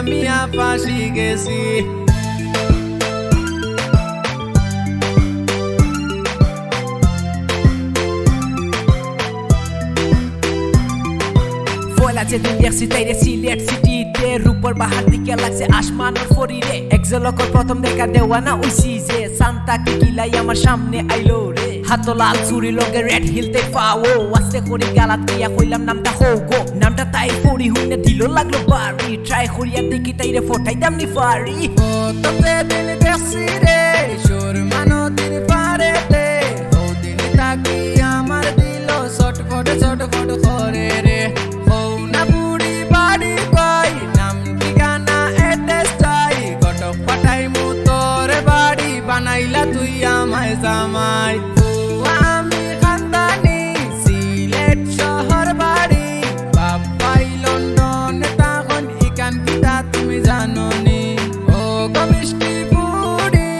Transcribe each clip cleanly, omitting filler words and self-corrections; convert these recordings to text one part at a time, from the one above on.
মিয়া ফাঁসি গেছি আছে দুনিয়ার সিতাইরে সিলেট সিটিতে রূপর বাহার দিকে লাগছে আসমানের ফরিরে এক ঝলকর প্রথম দেখা দেওয়ানা উইসি যে সান্তা কিলাই আমার সামনে আইলো রে হাত লাল চুরি লগে রেড হিলতে পাও আস্তে করি গালাত দিয়া কইলাম নামটা হোগো নামটা তাই পড়ি হুনে দিল লাগলো বাড়ি ট্রাই করিয়া দেখি তাইরে ফটাইতাম নি ফারি ও তোতে দিন দেখছি রে সুর মানো দিন পারেতে ও দিন তাকি আমার দিল ছটফট ছটফট করে রে বানাইলা তুই আমায় জামাই আমি খানদানি সিলেট শহর বাড়ি বাবাই লন্ডনে তখন ইকান কিতা তুমি জানো নি ও গমিষ্টি বুড়ি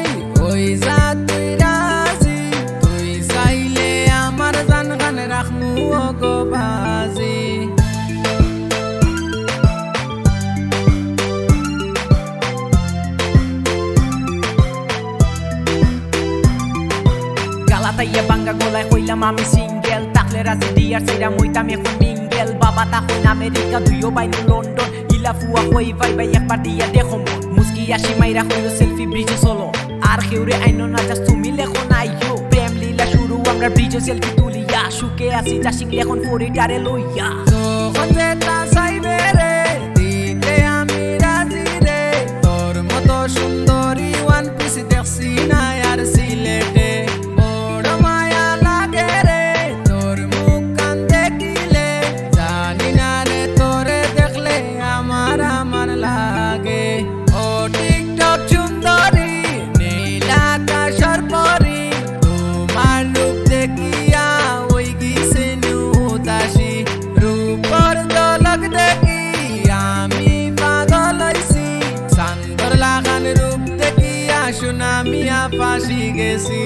ওই যা তুই রাজি তুই চাইলে আমার জান গান রাখমু ও গো বাজি তাইয়া বাঙ্গা গলায় হইলাম আমি সিঙ্গেল তাকলে রাজি দিয়ার সিরাম হইতাম এখন মিঙ্গেল বাবা তখন আমেরিকা দুইও বাইন লন্ডন ইলা ফুয়া হই ভাই ভাই একবার দিয়া দেখো মুস্কি আসি মাইরা হইল সেলফি ব্রিজে চলো আর কেউরে আইনো না জাস্ট তুমি লেখো নাইও প্রেম লীলা শুরু আমরা ব্রিজে সেলফি তুলিয়া সুখে আসি জাসিং লেখন ফরিটারে লইয়া যখন যেটা চাইবে রে দিতে আমি রাজি রে তোর মতো সুন্দরী ওয়ান পিস দেখছি না আর সিলেটে মিয়া ফাঁসি গেছি।